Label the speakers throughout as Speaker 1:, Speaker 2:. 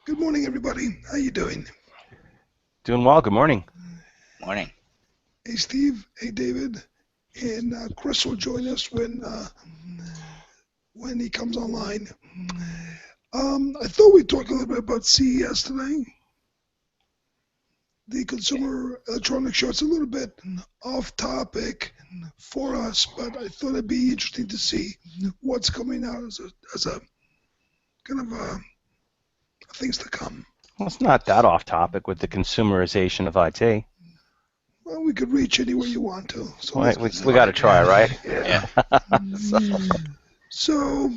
Speaker 1: Good morning, everybody. How you doing?
Speaker 2: Doing well. Good morning.
Speaker 3: Morning.
Speaker 1: Hey, Steve. Hey, David. And Chris will join us when he comes online. I thought we'd talk a little bit about CES today. The Consumer Electronics Show. It's a little bit off topic for us, but I thought it'd be interesting to see what's coming out as a kind of things to come.
Speaker 2: Well, it's not that off topic with the consumerization of IT.
Speaker 1: Well, we could reach anywhere you want to. So
Speaker 2: Well, we got to try, right?
Speaker 1: Yeah.
Speaker 2: So,
Speaker 1: So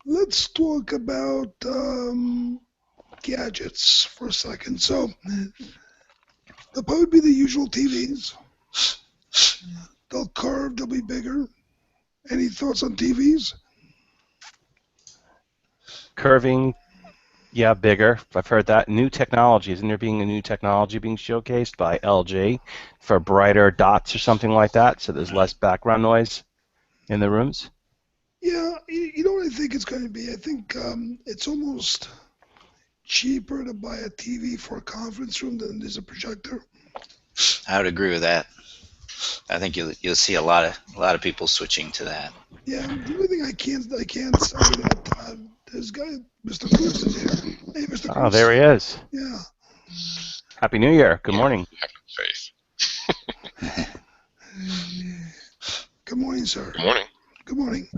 Speaker 1: let's talk about gadgets for a second. So they'll probably be the usual TVs. They'll curve, they'll be bigger. Any thoughts on TVs?
Speaker 2: curving, yeah, bigger. I've heard that. New technology. Isn't there being a new technology being showcased by LG for brighter dots or something like that, so there's less background noise in the rooms?
Speaker 1: Yeah, you know what I think it's going to be? I think it's almost cheaper to buy a TV for a conference room than it is a projector.
Speaker 3: I would agree with that. I think you'll see a lot of people switching to that.
Speaker 1: Yeah, the only thing I can't say that this guy, Mr. Cruz, is here. Hey, Mr. Cruz.
Speaker 2: Oh, there he is.
Speaker 1: Yeah.
Speaker 2: Happy New Year. Good morning.
Speaker 4: Faith.
Speaker 1: Good morning, sir.
Speaker 4: Good morning.
Speaker 1: Good morning.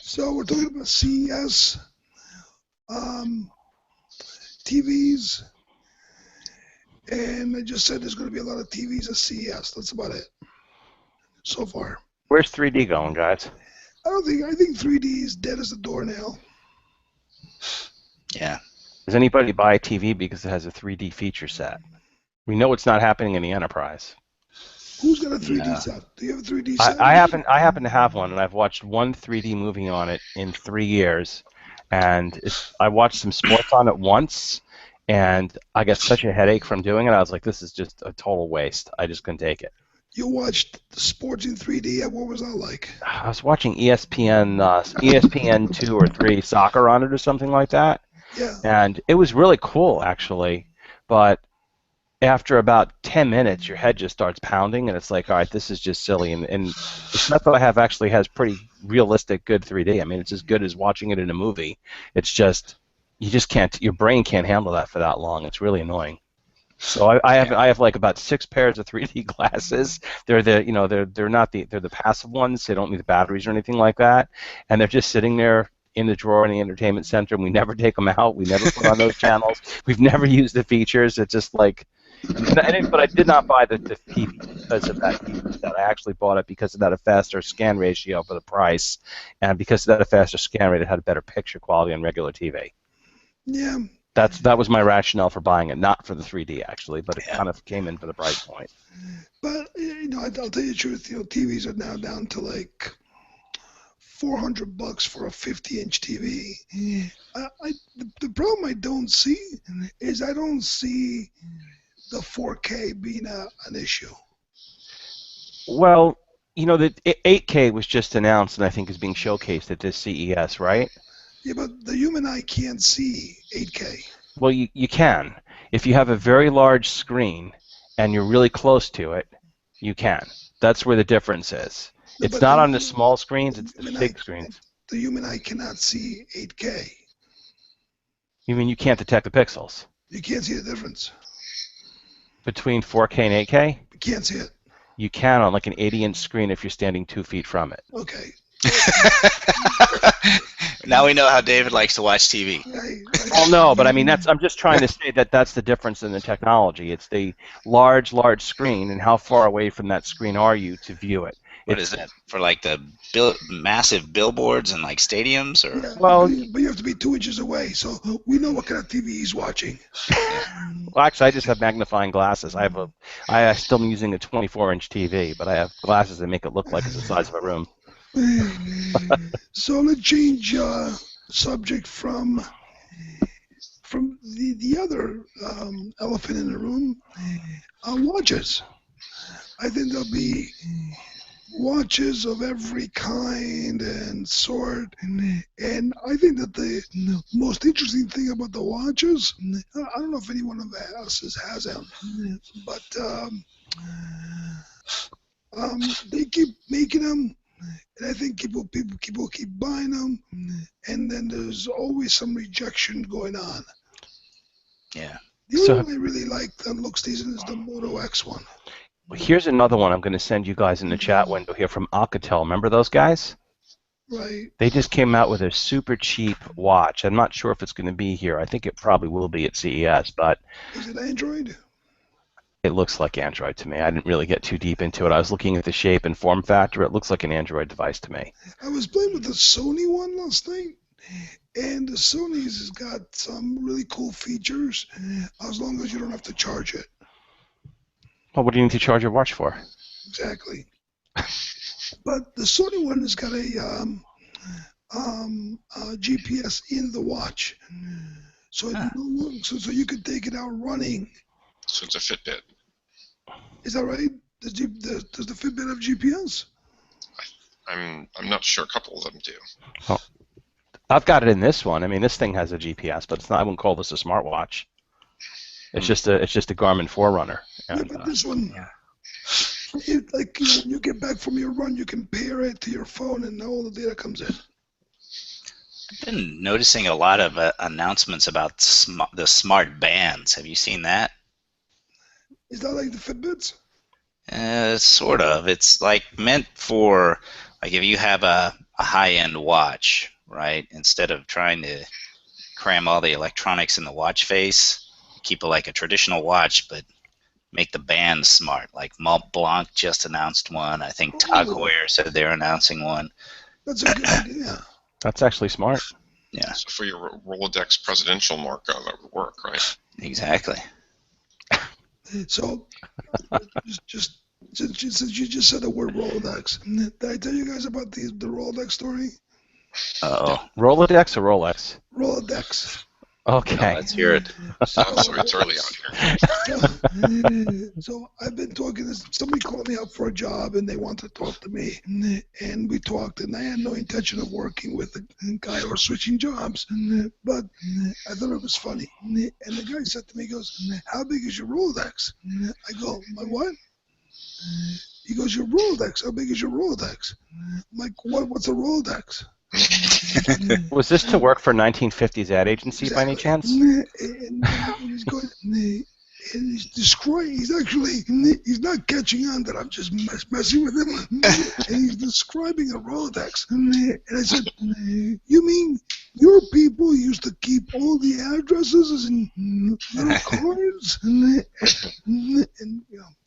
Speaker 1: So we're talking about CES, TVs, and I just said there's going to be a lot of TVs at CES. That's about it so far.
Speaker 2: Where's 3D going, guys?
Speaker 1: I think 3D is dead as a doornail.
Speaker 3: Yeah.
Speaker 2: Does anybody buy a TV because it has a 3D feature set? We know it's not happening in the enterprise.
Speaker 1: Who's got a 3D set? Do you have a 3D set?
Speaker 2: I happen to have one, and I've watched one 3D movie on it in 3 years, and I watched some sports on it once, and I got such a headache from doing it. I was like, this is just a total waste. I just couldn't take it.
Speaker 1: You watched the sports in 3D. What was that like?
Speaker 2: I was watching ESPN 2 or 3 soccer on it or something like that,
Speaker 1: Yeah.
Speaker 2: and it was really cool actually, but after about 10 minutes, your head just starts pounding, and it's like, all right, this is just silly. And the stuff that I have actually has pretty realistic, good 3D. I mean, it's as good as watching it in a movie. It's just, you just can't, your brain can't handle that for that long. It's really annoying. So I have like about 6 pairs of 3D glasses. They're the passive ones. They don't need the batteries or anything like that, and they're just sitting there in the drawer in the entertainment center. And we never take them out. We never put on those channels. We've never used the features. It's just like. But I did not buy the TV because of that feature set. I actually bought it because it had a faster scan ratio for the price, and because it had a faster scan rate, it had a better picture quality on regular TV.
Speaker 1: Yeah.
Speaker 2: That was my rationale for buying it, not for the 3D actually, but it kind of came in for the price point.
Speaker 1: But I'll tell you the truth. TVs are now down to like $400 for a 50-inch TV. The problem I don't see is I don't see the 4K being an issue.
Speaker 2: Well, the 8K was just announced and I think is being showcased at this CES, right?
Speaker 1: Yeah, but the human eye can't see 8K.
Speaker 2: Well, you can. If you have a very large screen and you're really close to it, you can. That's where the difference is.
Speaker 1: No,
Speaker 2: It's
Speaker 1: but
Speaker 2: not
Speaker 1: the
Speaker 2: on the small screens, it's the
Speaker 1: human
Speaker 2: big
Speaker 1: eye-
Speaker 2: screens.
Speaker 1: The human eye cannot see 8K.
Speaker 2: You mean you can't detect the pixels
Speaker 1: You can't see the difference.
Speaker 2: between 4K and 8K?
Speaker 1: You can't see it.
Speaker 2: You can on like an 80-inch screen if you're standing 2 feet from it.
Speaker 1: Okay.
Speaker 3: Now we know how David likes to watch TV.
Speaker 2: Well, no, but I mean I'm just trying to say that that's the difference in the technology. It's the large screen, and how far away from that screen are you to view it?
Speaker 3: What is that for? Like the massive billboards and like stadiums, or
Speaker 1: Yeah,
Speaker 2: Well-
Speaker 1: but you have to be 2 inches away, so we know what kind of TV he's watching.
Speaker 2: Well, actually, I just have magnifying glasses. I still am using a 24-inch TV, but I have glasses that make it look like it's the size of a room.
Speaker 1: So let's change subject from the other elephant in the room, watches. I think there'll be watches of every kind and sort, and I think that the most interesting thing about the watches, I don't know if anyone of us has them, but they keep making them, and I think people keep buying them, and then there's always some rejection going on.
Speaker 3: Yeah.
Speaker 1: The only
Speaker 2: So
Speaker 1: one I really like that looks decent is the Moto X one.
Speaker 2: here's another one I'm going to send you guys in the chat window here from Alcatel. Remember those guys?
Speaker 1: Right.
Speaker 2: They just came out with a super cheap watch. I'm not sure if it's going to be here. I think it probably will be at CES, but
Speaker 1: Is it Android?
Speaker 2: it looks like Android to me. I didn't really get too deep into it. I was looking at the shape and form factor. It looks like an Android device to me.
Speaker 1: I was playing with the Sony one last night, and the Sony's has got some really cool features, as long as you don't have to charge it.
Speaker 2: Well, what do you need to charge your watch for?
Speaker 1: Exactly. But the Sony one has got a GPS in the watch, so so you could take it out running.
Speaker 4: So it's a Fitbit.
Speaker 1: Is that right? Does the Fitbit have GPS?
Speaker 4: I'm not sure. A couple of them do.
Speaker 2: Well, I've got it in this one. I mean, this thing has a GPS, but it's not. I wouldn't call this a smartwatch. It's just a Garmin Forerunner. And,
Speaker 1: Yeah, but this one,
Speaker 3: yeah.
Speaker 1: like when you get back from your run, you can pair it to your phone, and all the data comes in.
Speaker 3: I've been noticing a lot of announcements about the smart bands. Have you seen that?
Speaker 1: Is that like the Fitbits?
Speaker 3: Sort of. It's like meant for, like, if you have a high-end watch, right? Instead of trying to cram all the electronics in the watch face, keep it like a traditional watch, but make the band smart. Like Mont Blanc just announced one. I think Tag Heuer said they're announcing one.
Speaker 1: That's a good idea.
Speaker 2: That's actually smart.
Speaker 3: Yeah,
Speaker 4: So for your Rolodex presidential mark, that would work, right?
Speaker 3: exactly.
Speaker 1: So, just since you just said the word Rolodex, did I tell you guys about the Rolodex story?
Speaker 3: Uh-oh.
Speaker 2: Rolodex or Rolex?
Speaker 1: Rolodex.
Speaker 2: Okay.
Speaker 3: Let's hear it.
Speaker 4: So it's early out here.
Speaker 1: So I've been talking to somebody called me up for a job and they wanted to talk to me, and we talked, and I had no intention of working with a guy or switching jobs, but I thought it was funny. And the guy said to me, he goes, "How big is your Rolodex?" I go, "My what?" He goes, "Your Rolodex. How big is your Rolodex?" I'm like, "What's a Rolodex?"
Speaker 2: Was this to work for 1950s ad agency by any chance?
Speaker 1: And he's going, and he's not catching on that I'm just messing with him. And he's describing a Rolodex. And I said, "You mean your people used to keep all the addresses in little cards?" And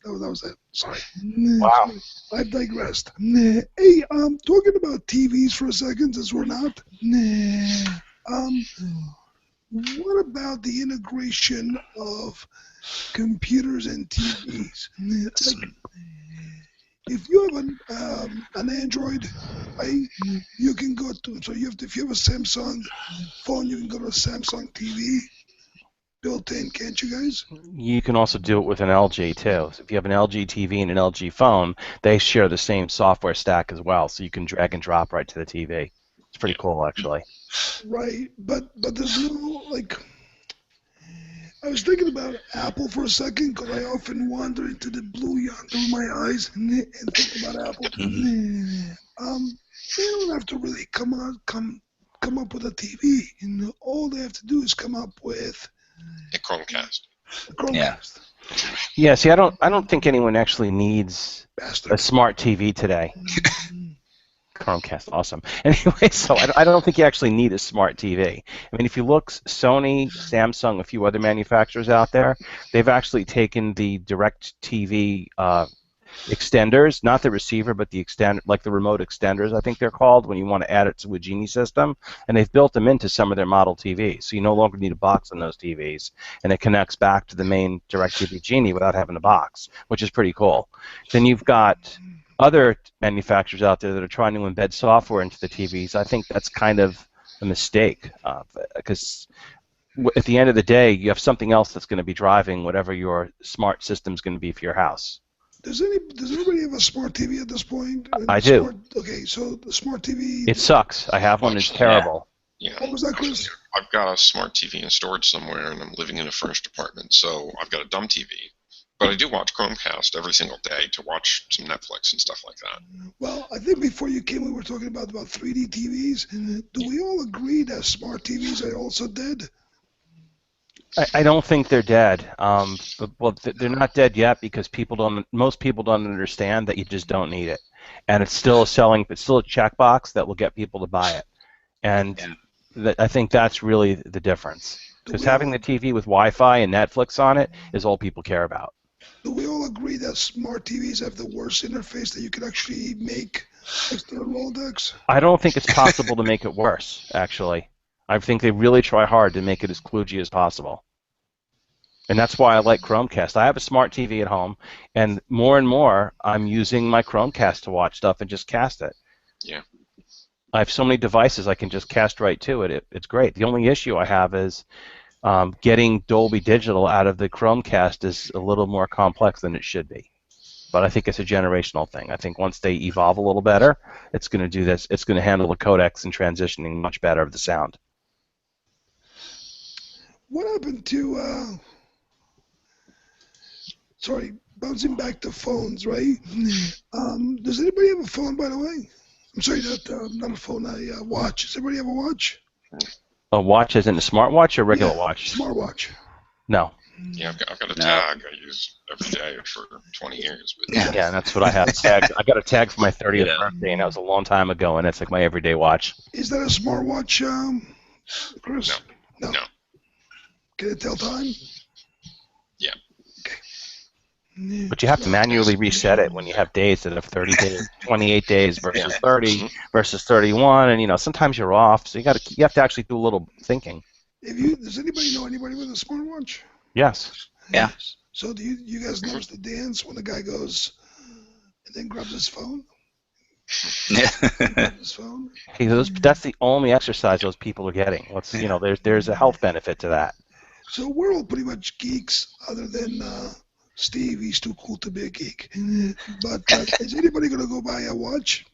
Speaker 1: that was it. Sorry.
Speaker 2: Wow.
Speaker 1: I've digressed. Hey, talking about TVs for a second, since we're not. What about the integration of computers and TVs? Like, if you have an Android, you can go to. So if you have a Samsung phone, you can go to a Samsung TV built in, can't you guys?
Speaker 2: You can also do it with an LG too. So if you have an LG TV and an LG phone, they share the same software stack as well, so you can drag and drop right to the TV. It's pretty cool, actually.
Speaker 1: Right, but there's no like. I was thinking about Apple for a second because I often wander into the blue yonder of my eyes and think about Apple. They don't have to really come up with a TV. All they have to do is come up with
Speaker 4: A Chromecast.
Speaker 1: a Chromecast.
Speaker 3: Yeah.
Speaker 2: Yeah. See, I don't think anyone actually needs
Speaker 1: Bastard.
Speaker 2: a smart TV today. Chromecast, awesome. Anyway, so I don't think you actually need a smart TV. I mean, if you look, Sony, Samsung, a few other manufacturers out there, they've actually taken the direct TV extenders, not the receiver, but the extend, like the remote extenders, I think they're called, when you want to add it to a Genie system, and they've built them into some of their model TVs. So you no longer need a box on those TVs, and it connects back to the main DirecTV Genie without having a box, which is pretty cool. Then you've got other manufacturers out there that are trying to embed software into the TVs. I think that's kind of a mistake, because at the end of the day, you have something else that's going to be driving whatever your smart system's going to be for your house.
Speaker 1: Does anybody have a smart TV at this point?
Speaker 2: I do.
Speaker 1: Okay, so the smart TV.
Speaker 2: It sucks. I have one. It's
Speaker 4: Actually,
Speaker 2: terrible.
Speaker 4: Yeah.
Speaker 1: What was that, Chris?
Speaker 4: I've got a smart TV in storage somewhere, and I'm living in a furnished apartment, so I've got a dumb TV. But I do watch Chromecast every single day to watch some Netflix and stuff like that.
Speaker 1: Well, I think before you came, we were talking about 3D TVs. Do we all agree that smart TVs are also dead?
Speaker 2: I don't think they're dead. They're not dead yet because most people don't understand that you just don't need it, and it's still a checkbox that will get people to buy it, and I think that's really the difference. Because having the TV with Wi-Fi and Netflix on it is all people care about.
Speaker 1: Do we all agree that smart TVs have the worst interface that you could actually make next to the Rolodex?
Speaker 2: I don't think it's possible to make it worse, actually. I think they really try hard to make it as kludgy as possible. And that's why I like Chromecast. I have a smart TV at home, and more I'm using my Chromecast to watch stuff and just cast it.
Speaker 4: Yeah.
Speaker 2: I have so many devices I can just cast right to it. It's great. The only issue I have is getting Dolby Digital out of the Chromecast is a little more complex than it should be. But I think it's a generational thing. I think once they evolve a little better, it's going to do this. It's going to handle the codecs and transitioning much better of the sound.
Speaker 1: What happened to, sorry, bouncing back to phones, right? Does anybody have a phone, by the way? I'm sorry, not a phone, a watch. Does everybody have a watch?
Speaker 2: A watch as in a smartwatch or regular watch?
Speaker 1: Smartwatch.
Speaker 2: No.
Speaker 4: Yeah, I've got a tag I use every day for 20 years. But
Speaker 2: Yeah, that's what I have. I got a tag for my 30th birthday, and that was a long time ago, and it's like my everyday watch.
Speaker 1: Is that a smartwatch, Chris?
Speaker 4: No.
Speaker 1: Can it tell time?
Speaker 4: Yeah.
Speaker 1: Okay.
Speaker 2: But you have to manually reset it when you have days that have 30 days, 28 days versus 30 versus 31, and sometimes you're off, so you have to actually do a little thinking.
Speaker 1: Does anybody know anybody with a smartwatch?
Speaker 2: Yes.
Speaker 3: Yeah.
Speaker 1: So do you guys notice the dance when the guy goes and then grabs his phone? Grabs his phone?
Speaker 2: Hey, that's the only exercise those people are getting. There's a health benefit to that.
Speaker 1: So we're all pretty much geeks, other than Steve. He's too cool to be a geek. But is anybody going to go buy a watch?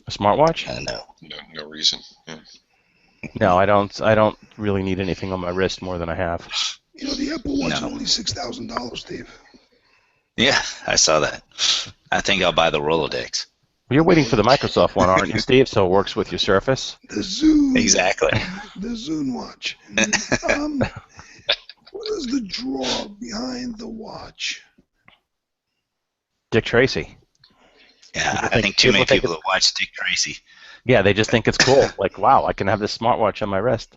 Speaker 2: A smartwatch?
Speaker 4: No reason. Yeah.
Speaker 2: No, I don't really need anything on my wrist more than I have.
Speaker 1: The Apple Watch is only $6,000, Steve.
Speaker 3: Yeah, I saw that. I think I'll buy the Rolodex.
Speaker 2: Well, you're waiting for the Microsoft one, aren't you, Steve? So it works with your Surface?
Speaker 1: The Zune.
Speaker 3: Exactly.
Speaker 1: The Zune watch. What is the draw behind the watch?
Speaker 2: Dick Tracy.
Speaker 3: Yeah, I think too many people that watch Dick Tracy.
Speaker 2: Yeah, they just think it's cool. Like, wow, I can have this smartwatch on my wrist.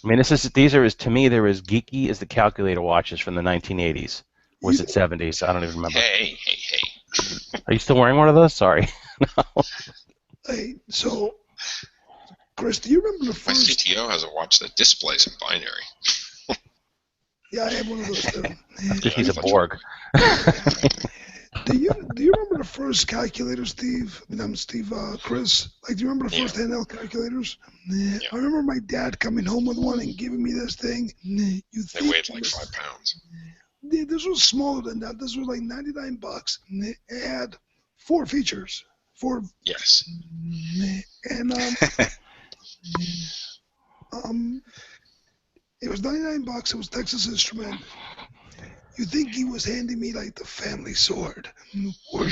Speaker 2: I mean, these are to me, they're as geeky as the calculator watches from the 1980s. Was it 70s? I don't even remember.
Speaker 4: Hey.
Speaker 2: Are you still wearing one of those? Sorry. No.
Speaker 1: Hey, so, Chris, do you remember the
Speaker 4: My
Speaker 1: first?
Speaker 4: CTO has a watch that displays in binary.
Speaker 1: Yeah, I have one of those too.
Speaker 2: He's a Borg.
Speaker 1: Do you remember the first calculator, Steve? I mean, I'm Steve, Chris. Like, do you remember the first handheld calculators?
Speaker 4: Yeah.
Speaker 1: I remember my dad coming home with one and giving me this thing.
Speaker 4: They weighed like 5 pounds.
Speaker 1: This was smaller than that. This was like $99. It had 4 features.
Speaker 4: Yes.
Speaker 1: And it was $99. It was Texas Instrument. You think he was handing me like the family sword? What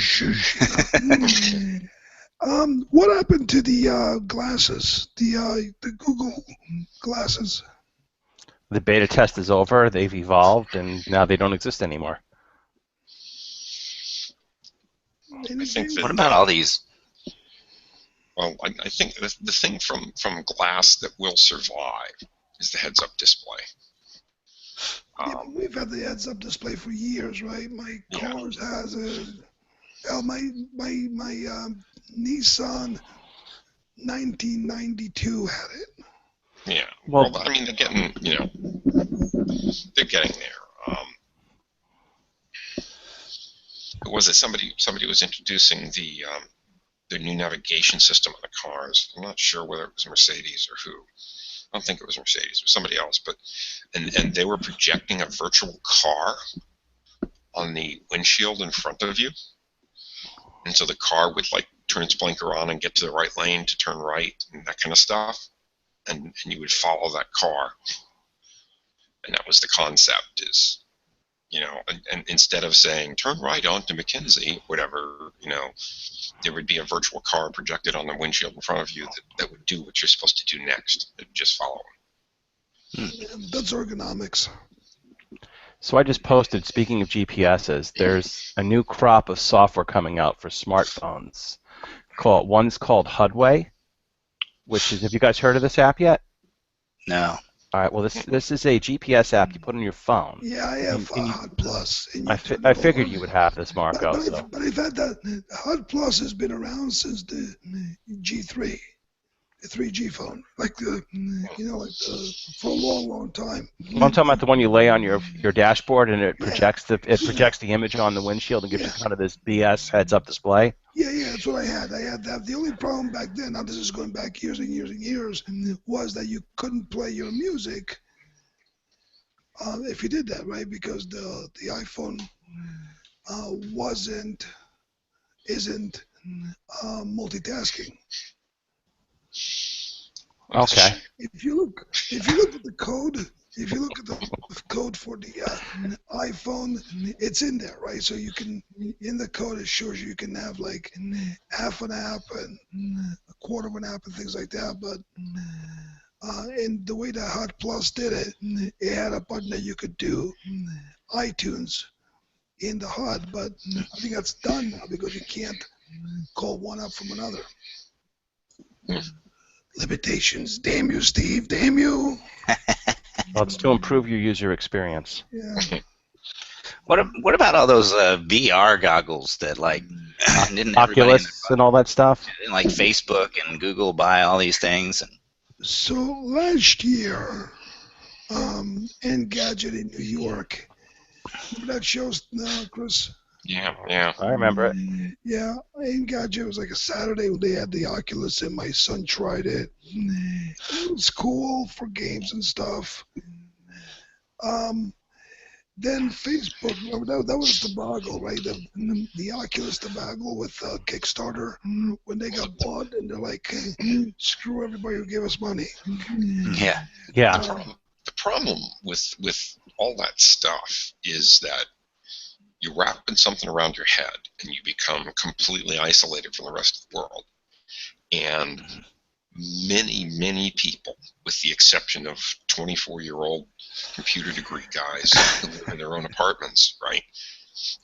Speaker 1: happened to the glasses? The Google glasses?
Speaker 2: The beta test is over. They've evolved, and now they don't exist anymore.
Speaker 3: What about all these?
Speaker 4: Well, I think the thing from glass that will survive is the heads-up display.
Speaker 1: We've had the heads-up display for years, right? My cars has it. Hell, my Nissan 1992 had it.
Speaker 4: Yeah.
Speaker 2: Well,
Speaker 4: I mean, they're getting, they're getting there. Was it somebody was introducing the new navigation system on the cars? I'm not sure whether it was Mercedes or who. I don't think it was Mercedes. It was somebody else. But and they were projecting a virtual car on the windshield in front of you, and so the car would like turn its blinker on and get to the right lane to turn right and that kind of stuff, and you would follow that car, and that was the concept. Is and instead of saying turn right onto McKenzie, whatever, there would be a virtual car projected on the windshield in front of you that would do what you're supposed to do next. It would just follow.
Speaker 1: That's ergonomics.
Speaker 2: So I just posted, speaking of GPSs, there's a new crop of software coming out for smartphones. One's called HUDway, which is, have you guys heard of this app yet?
Speaker 3: No.
Speaker 2: All right, well, this is a GPS app you put on your phone.
Speaker 1: Yeah, I have HUD Plus.
Speaker 2: I figured you would have this, Marco.
Speaker 1: But I've had that. HUD Plus has been around since the G3. The 3G phone, for a long, long time.
Speaker 2: Well, I'm talking about the one you lay on your dashboard and it projects the image on the windshield and gives you kind of this BS heads-up display.
Speaker 1: Yeah, that's what I had. I had that. The only problem back then, now this is going back years and years and years, was that you couldn't play your music if you did that, right? Because the iPhone isn't multitasking.
Speaker 2: Okay.
Speaker 1: If you look at the code, for the iPhone, it's in there, right? So you can, in the code, it shows you can have like half an app and a quarter of an app and things like that. But in the way that HUD Plus did it, it had a button that you could do iTunes in the HUD, but I think that's done now because you can't call one up from another. Limitations. Damn you, Steve. Damn you.
Speaker 2: Well, it's to improve your user experience.
Speaker 1: Yeah.
Speaker 3: What about all those VR goggles that didn't
Speaker 2: Oculus and all that stuff?
Speaker 3: Didn't like Facebook and Google buy all these things?
Speaker 1: So last year, Engadget in New York. Remember that show, Chris?
Speaker 4: Yeah.
Speaker 2: I remember it.
Speaker 1: Yeah, Engadget was like a Saturday when they had the Oculus and my son tried it. It was cool for games and stuff. Then Facebook, remember that was the debacle, right? The Oculus debacle with Kickstarter when they got bought and they're like, screw everybody who gave us money.
Speaker 3: Yeah.
Speaker 4: The problem with all that stuff is that you wrap in something around your head and you become completely isolated from the rest of the world. And many, many people, with the exception of 24-year-old computer degree guys who live in their own apartments, right?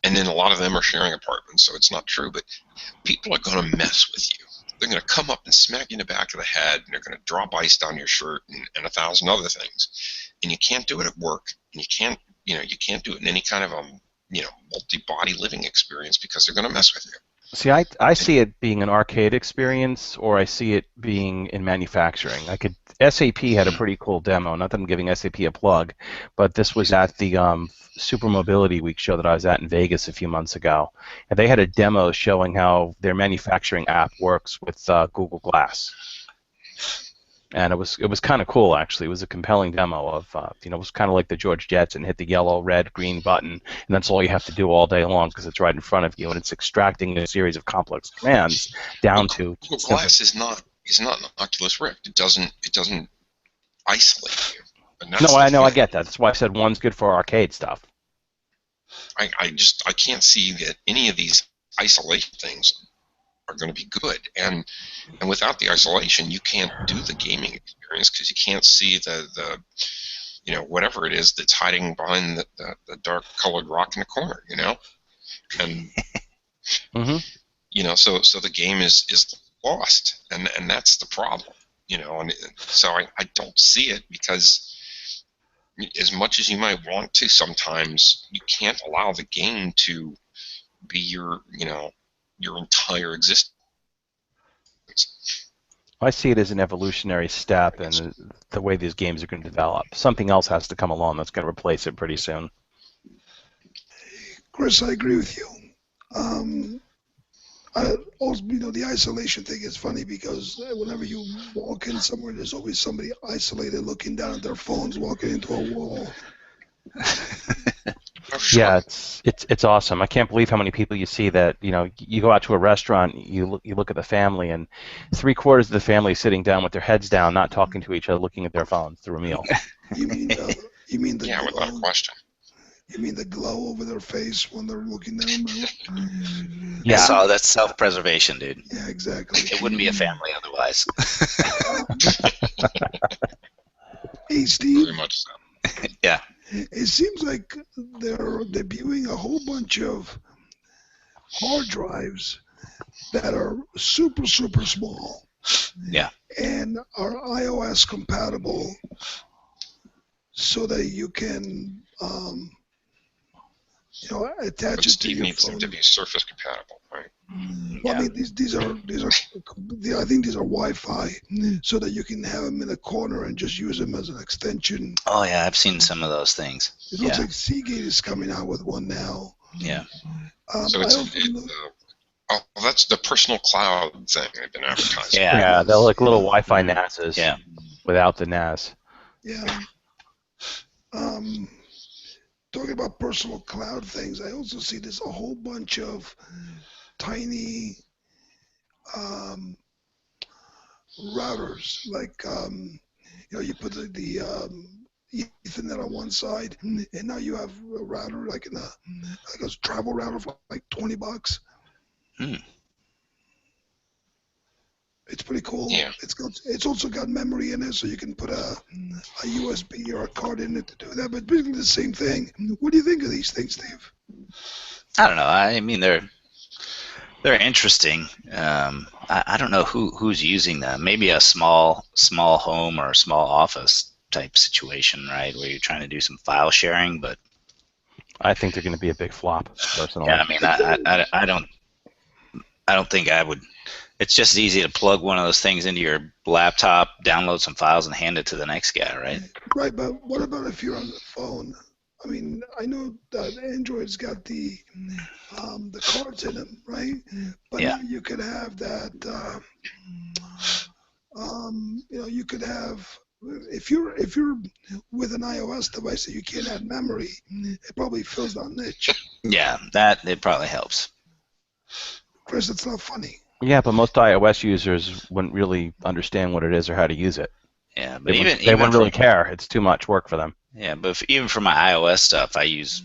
Speaker 4: And then a lot of them are sharing apartments, so it's not true, but people are going to mess with you. They're going to come up and smack you in the back of the head, and they're going to drop ice down your shirt and 1,000 other things. And you can't do it at work, and you can't do it in any kind of multi-body living experience because they're going to mess with you.
Speaker 2: See, I see it being an arcade experience, or I see it being in manufacturing. SAP had a pretty cool demo. Not that I'm giving SAP a plug, but this was at the Super Mobility Week show that I was at in Vegas a few months ago, and they had a demo showing how their manufacturing app works with Google Glass. And it was kind of cool, actually. It was a compelling demo of, it was kind of like the George Jetson, hit the yellow, red, green button, and that's all you have to do all day long because it's right in front of you, and it's extracting a series of complex commands down to.
Speaker 4: Google Glass is not an Oculus Rift. It doesn't isolate you.
Speaker 2: No, I know, I get that. That's why I said one's good for arcade stuff.
Speaker 4: I can't see that any of these isolation things are going to be good, and without the isolation, you can't do the gaming experience because you can't see the whatever it is that's hiding behind the dark colored rock in the corner, and so the game is lost, and that's the problem, and so I don't see it because as much as you might want to, sometimes you can't allow the game to be your entire existence.
Speaker 2: I see it as an evolutionary step in the way these games are going to develop. Something else has to come along that's going to replace it pretty soon.
Speaker 1: Chris, I agree with you. Also, the isolation thing is funny because whenever you walk in somewhere, there's always somebody isolated looking down at their phones, walking into a wall.
Speaker 4: sure.
Speaker 2: Yeah, it's awesome. I can't believe how many people you see that, you go out to a restaurant, you look at the family, and 3/4 of the family is sitting down with their heads down, not talking to each other, looking at their phones through a meal.
Speaker 1: You mean the
Speaker 4: Yeah, without a
Speaker 1: glow?
Speaker 4: question.
Speaker 1: You mean the glow over their face when they're looking down?
Speaker 2: Yeah.
Speaker 3: So that's self-preservation, dude.
Speaker 1: Yeah, exactly.
Speaker 3: It wouldn't be a family otherwise.
Speaker 1: Hey, Steve.
Speaker 4: Very much so.
Speaker 3: Yeah.
Speaker 1: It seems like they're debuting a whole bunch of hard drives that are super, super small.
Speaker 3: Yeah.
Speaker 1: And are iOS compatible so that you can, attach
Speaker 4: But
Speaker 1: it to
Speaker 4: Steve
Speaker 1: your
Speaker 4: needs them
Speaker 1: phone.
Speaker 4: to be Surface compatible, right?
Speaker 1: Well, I
Speaker 3: Yeah.
Speaker 1: mean, these are I think these are Wi-Fi, so that you can have them in a corner and just use them as an extension.
Speaker 3: Oh yeah, I've seen some of those things.
Speaker 1: It looks
Speaker 3: Yeah.
Speaker 1: like Seagate is coming out with one now.
Speaker 3: Yeah.
Speaker 4: So
Speaker 1: I
Speaker 4: it's
Speaker 1: also know,
Speaker 4: that's the personal cloud thing they've been advertising.
Speaker 3: Yeah.
Speaker 2: Yeah, they're like little Wi-Fi NASs
Speaker 3: Yeah.
Speaker 2: without the NAS.
Speaker 1: yeah. Talking about personal cloud things, I also see there's a whole bunch of tiny routers, like you put the Ethernet on one side, and now you have a router like a travel router for like $20.
Speaker 3: Hmm.
Speaker 1: It's pretty cool.
Speaker 4: Yeah.
Speaker 1: It's also got memory in it, so you can put a USB or a card in it to do that. But basically the same thing. What do you think of these things, Steve?
Speaker 3: I don't know. I mean, they're interesting. I don't know who's using them. Maybe a small home or a small office type situation, right, where you're trying to do some file sharing. But
Speaker 2: I think they're going to be a big flop, personally.
Speaker 3: yeah, I mean, I don't think I would. It's just easy to plug one of those things into your laptop, download some files, and hand it to the next guy, right?
Speaker 1: Right, but what about if you're on the phone? I mean, I know that Android's got the cards in them, right? But
Speaker 3: Yeah.
Speaker 1: now you could have that. You could have if you're with an iOS device that you can't add memory, it probably fills that niche.
Speaker 3: Yeah, it probably helps.
Speaker 1: Chris, it's not funny.
Speaker 2: Yeah, but most iOS users wouldn't really understand what it is or how to use it.
Speaker 3: Yeah, but
Speaker 2: They
Speaker 3: even
Speaker 2: wouldn't really care. It's too much work for them.
Speaker 3: Yeah, but even for my iOS stuff, I use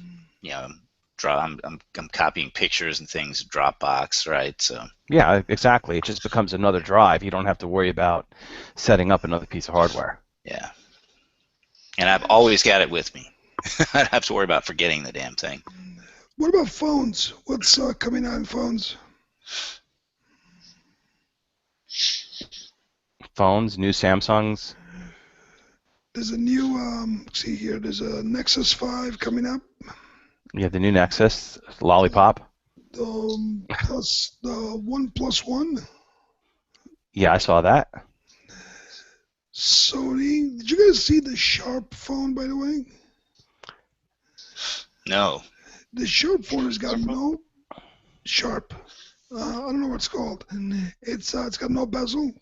Speaker 3: I'm copying pictures and things, Dropbox, right? So
Speaker 2: Yeah, exactly. It just becomes another drive. You don't have to worry about setting up another piece of hardware.
Speaker 3: yeah, and I've always got it with me. I don't have to worry about forgetting the damn thing.
Speaker 1: What about phones? What's coming out in phones?
Speaker 2: Phones, new Samsungs.
Speaker 1: There's a new, see here, there's a Nexus 5 coming up.
Speaker 2: You have the new Nexus, Lollipop.
Speaker 1: Plus the OnePlus One.
Speaker 2: Yeah, I saw that.
Speaker 1: Sony. Did you guys see the Sharp phone, by the way?
Speaker 3: No.
Speaker 1: The Sharp phone has got no Sharp. I don't know what it's called. It's got no bezel.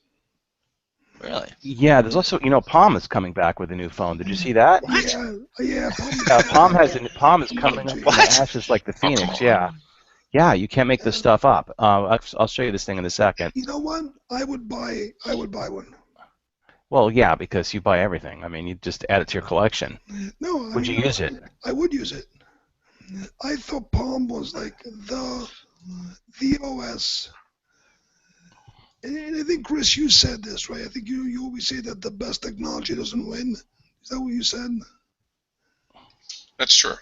Speaker 3: Really?
Speaker 2: Yeah, there's also, Palm is coming back with a new phone. Did you see that?
Speaker 3: What?
Speaker 1: Yeah.
Speaker 2: Palm is coming up from the ashes like the Phoenix. Yeah. Yeah, you can't make this stuff up. I'll show you this thing in a second.
Speaker 1: You know what? I would buy one.
Speaker 2: Well, yeah, because you buy everything. I mean, you just add it to your collection.
Speaker 1: No.
Speaker 2: Would you use it?
Speaker 1: I would use it. I thought Palm was like the OS. And I think, Chris, you said this, right? I think you always say that the best technology doesn't win. Is that what you said?
Speaker 4: That's true.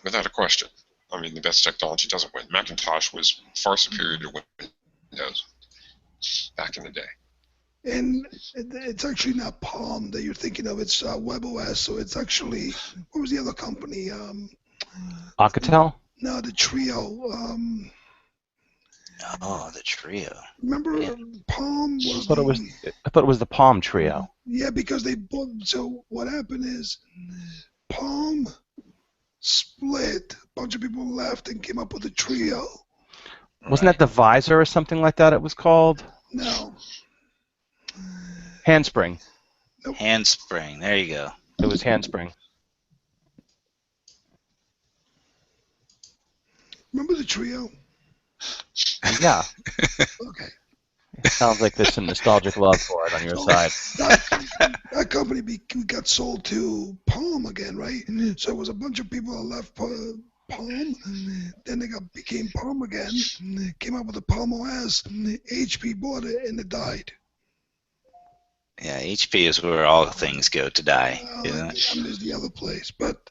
Speaker 4: Without a question. I mean, the best technology doesn't win. Macintosh was far superior to Windows back in the day.
Speaker 1: And it's actually not Palm that you're thinking of. It's WebOS. So it's actually, what was the other company?
Speaker 2: Alcatel?
Speaker 1: No, the Trio.
Speaker 3: Oh, the Trio.
Speaker 1: Remember, Palm was.
Speaker 2: I thought it was the Palm Trio.
Speaker 1: Yeah, because they both. So what happened is, Palm split. A bunch of people left and came up with a Trio.
Speaker 2: Wasn't that the Visor or something like that? It was called
Speaker 1: No.
Speaker 2: Handspring.
Speaker 1: Nope.
Speaker 3: Handspring. There you go.
Speaker 2: It was Handspring.
Speaker 1: Remember the Trio?
Speaker 2: Yeah,
Speaker 1: Okay.
Speaker 2: sounds like there's some nostalgic love for it on your
Speaker 1: So
Speaker 2: side.
Speaker 1: that company got sold to Palm again, right? So it was a bunch of people that left Palm, then they became Palm again, came up with the Palm OS, HP bought it, and it died.
Speaker 3: Yeah, HP is where all things go to die.
Speaker 1: Well,
Speaker 3: Isn't
Speaker 1: I
Speaker 3: it?
Speaker 1: there's the other place, but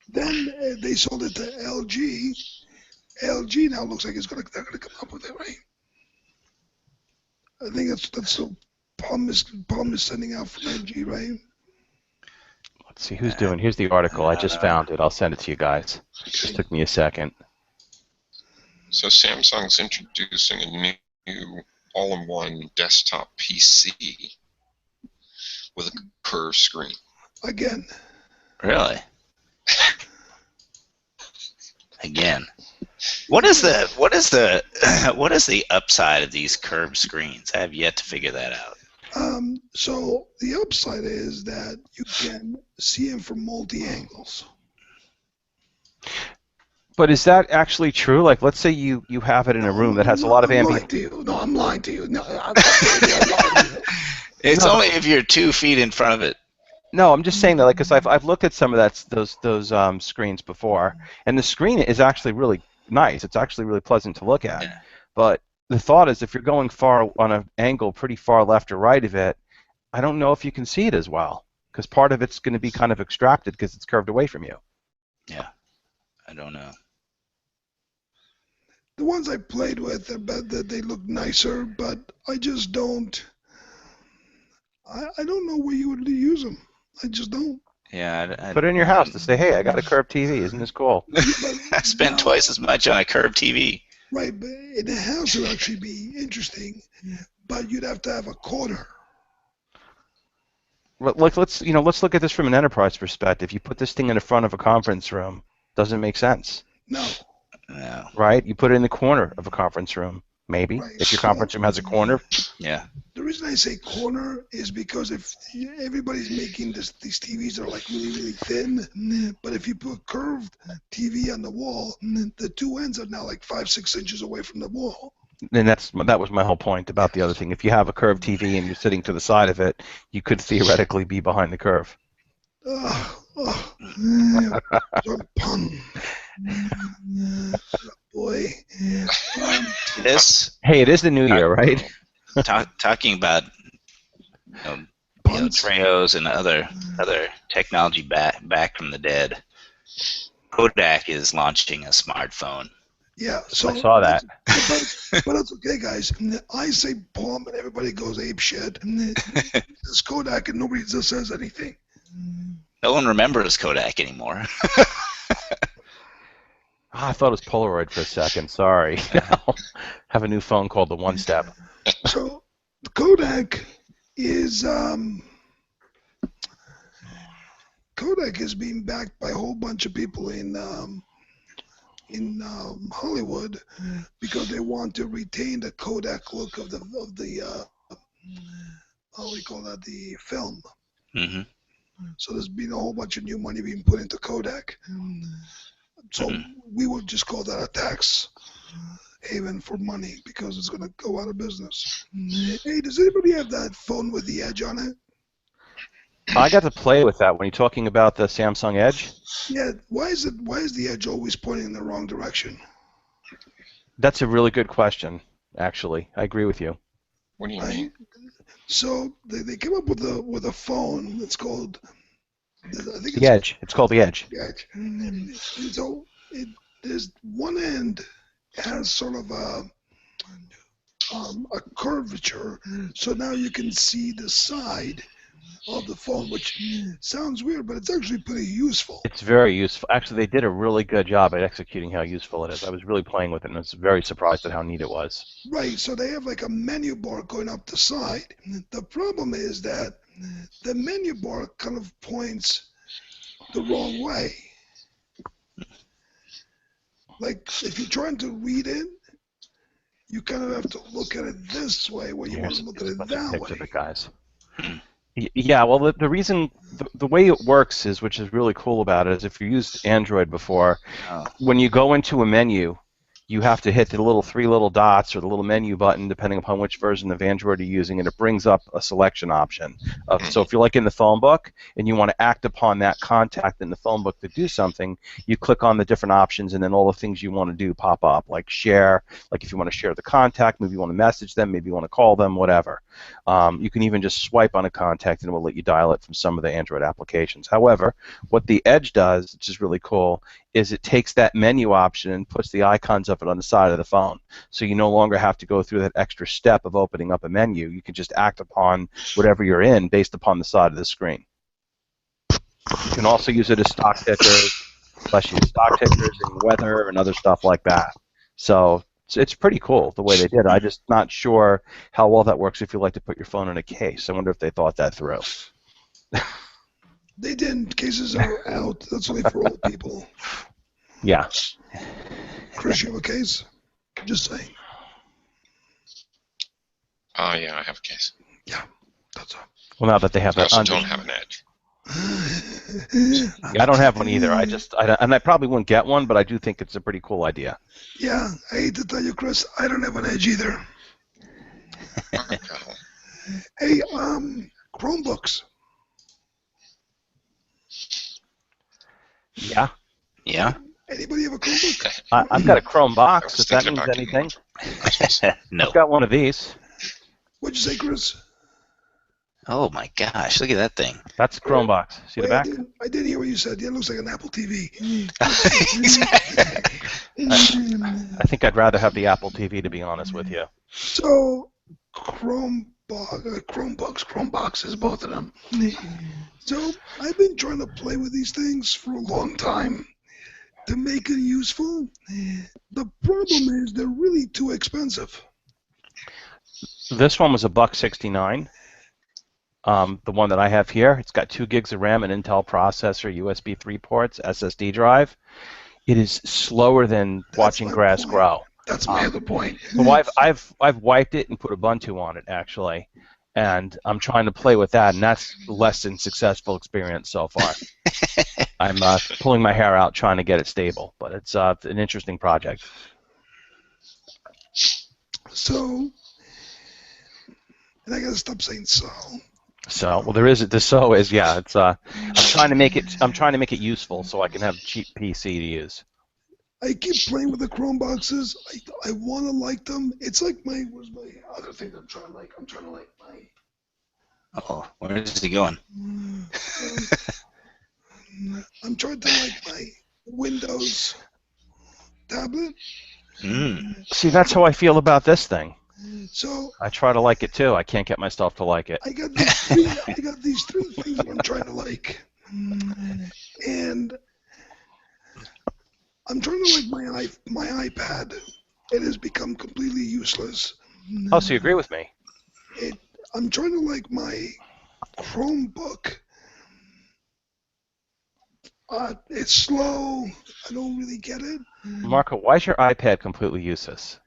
Speaker 1: then they sold it to LG. LG now looks like they're gonna come up with it, right? I think that's the Palm is sending out from LG, right?
Speaker 2: Let's see who's doing. Here's the article. I just found it. I'll send it to you guys. Just took me a second.
Speaker 4: So Samsung's introducing a new all-in-one desktop PC with a curved screen.
Speaker 1: Again.
Speaker 3: Really? Again. What is the what is the upside of these curved screens? I have yet to figure that out.
Speaker 1: So the upside is that you can see them from multi-angles.
Speaker 2: But is that actually true? Like, let's say you have it in a room that has a lot of ambient.
Speaker 1: No, I'm lying to you. No, I'm lying to you.
Speaker 3: It's only if you're 2 feet in front of it.
Speaker 2: No, I'm just saying that, like, because I've looked at some of those screens before, and the screen is actually really nice. It's actually really pleasant to look at.
Speaker 3: Yeah.
Speaker 2: But the thought is, if you're going far on an angle, pretty far left or right of it, I don't know if you can see it as well, because part of it's going to be kind of extracted because it's curved away from you.
Speaker 3: Yeah. I don't know.
Speaker 1: The ones I played with, I bet that they look nicer, but I just don't. I don't know where you would use them. I just don't.
Speaker 3: Yeah.
Speaker 2: Put it in your house to say, hey, I got a curved TV. Isn't this cool?
Speaker 3: I spent twice as much on a curved TV.
Speaker 1: Right, but in the house it would actually be interesting, but you'd have to have a corner.
Speaker 2: Let's look at this from an enterprise perspective. You put this thing in the front of a conference room, doesn't make sense.
Speaker 1: No.
Speaker 3: No.
Speaker 2: Right? You put it in the corner of a conference room, maybe.
Speaker 1: Right.
Speaker 2: If your conference room has a corner.
Speaker 3: Yeah.
Speaker 1: The reason I say corner is because if everybody's making these TVs that are like really, really thin, but if you put curved TV on the wall, the two ends are now like 5-6 inches away from the wall.
Speaker 2: And that was my whole point about the other thing. If you have a curved TV and you're sitting to the side of it, you could theoretically be behind the curve.
Speaker 1: Pun. Boy.
Speaker 3: This.
Speaker 2: Hey, it is the new year, right?
Speaker 3: Talking about Treos and other technology back from the dead. Kodak is launching a smartphone.
Speaker 1: Yeah, so
Speaker 2: I saw that.
Speaker 1: But it's okay, guys. I say Palm and everybody goes ape shit. It's Kodak and nobody just says anything.
Speaker 3: No one remembers Kodak anymore.
Speaker 2: I thought it was Polaroid for a second. Sorry. Have a new phone called the One Step.
Speaker 1: So Kodak is being backed by a whole bunch of people in Hollywood because they want to retain the Kodak look of the how we call that, the film.
Speaker 3: Mm-hmm.
Speaker 1: So there's been a whole bunch of new money being put into Kodak. So we would just call that a tax haven for money because it's going to go out of business. Hey, does anybody have that phone with the edge on it?
Speaker 2: I got to play with that when you're talking about the Samsung Edge.
Speaker 1: Yeah, why is the edge always pointing in the wrong direction?
Speaker 2: That's a really good question, actually. I agree with you.
Speaker 4: What do you mean?
Speaker 1: So they came up with a phone that's called, I think
Speaker 2: the Edge. It's called the Edge.
Speaker 1: The Edge. And so there's one end has sort of a curvature, so now you can see the side of the phone, which sounds weird, but it's actually pretty useful.
Speaker 2: It's very useful. Actually, they did a really good job at executing how useful it is. I was really playing with it, and I was very surprised at how neat it was.
Speaker 1: Right, so they have like a menu bar going up the side. The problem is that the menu bar kind of points the wrong way. Like, if you're trying to read it, you kind of have to look at it this way, where you want to look at it that way.
Speaker 2: Of it, guys. Yeah, well, the reason, the way it works is, which is really cool about it, is if you used Android before,
Speaker 3: Oh.
Speaker 2: when you go into a menu, you have to hit the little three little dots or the little menu button, depending upon which version of Android you're using, and it brings up a selection option. So if you're like in the phone book and you want to act upon that contact in the phone book to do something, you click on the different options, and then all the things you want to do pop up, like share, like if you want to share the contact, maybe you want to message them, maybe you want to call them, whatever. You can even just swipe on a contact and it will let you dial it from some of the Android applications. However, what the Edge does, which is really cool, is it takes that menu option and puts the icons of it on the side of the phone. So you no longer have to go through that extra step of opening up a menu. You can just act upon whatever you're in based upon the side of the screen. You can also use it as stock tickers, plus use stock tickers and weather and other stuff like that. So it's pretty cool the way they did it. I'm just not sure how well that works if you like to put your phone in a case. I wonder if they thought that through.
Speaker 1: They didn't. Cases are out. That's only for old people.
Speaker 2: Yeah.
Speaker 1: Chris, you have a case? Just saying.
Speaker 4: Yeah, I have a case.
Speaker 1: Yeah, that's all.
Speaker 2: Well, now that they have
Speaker 4: I
Speaker 2: that
Speaker 4: also don't have an Edge.
Speaker 2: Yeah, I don't have one either. And I probably wouldn't get one, but I do think it's a pretty cool idea.
Speaker 1: Yeah, I hate to tell you, Chris, I don't have an Edge either. Hey, Chromebooks.
Speaker 2: Yeah.
Speaker 3: Yeah.
Speaker 1: Anybody have a Chromebook?
Speaker 2: I've got a Chrome
Speaker 4: I
Speaker 2: box,
Speaker 4: was
Speaker 2: if that
Speaker 4: thinking
Speaker 2: means
Speaker 4: about getting
Speaker 2: anything.
Speaker 3: No.
Speaker 2: I've got one of these.
Speaker 1: What'd you say, Chris?
Speaker 3: Oh my gosh! Look at that thing.
Speaker 2: That's a Chrome box. See the
Speaker 1: Wait,
Speaker 2: back?
Speaker 1: I didn't hear what you said. Yeah, it looks like an Apple TV.
Speaker 2: I think I'd rather have the Apple TV, to be honest with you.
Speaker 1: So, Chromeboxes, both of them. So, I've been trying to play with these things for a long time to make it useful. The problem is they're really too expensive.
Speaker 2: This one was $169. The one that I have here, it's got 2 gigs of RAM, an Intel processor, USB 3 ports, SSD drive. It is slower than watching grass grow.
Speaker 1: That's my other point.
Speaker 2: So I've wiped it and put Ubuntu on it, actually, and I'm trying to play with that, and that's less than successful experience so far. I'm pulling my hair out trying to get it stable, but it's an interesting project.
Speaker 1: So, and I gotta stop saying so.
Speaker 2: So, well, there is the so is yeah. It's I'm trying to make it useful so I can have a cheap PC to use.
Speaker 1: I keep playing with the Chrome boxes. I want to like them. It's like where's my other thing that I'm trying to like? I'm trying to like my.
Speaker 3: Oh, where is he going?
Speaker 1: I'm trying to like my Windows tablet.
Speaker 2: See, that's how I feel about this thing.
Speaker 1: So
Speaker 2: I try to like it too. I can't get myself to like it.
Speaker 1: I got these three things that I'm trying to like, and I'm trying to like my iPad. It has become completely useless.
Speaker 2: Oh, so you agree with me?
Speaker 1: I'm trying to like my Chromebook. It's slow. I don't really get it.
Speaker 2: Marco, why is your iPad completely useless?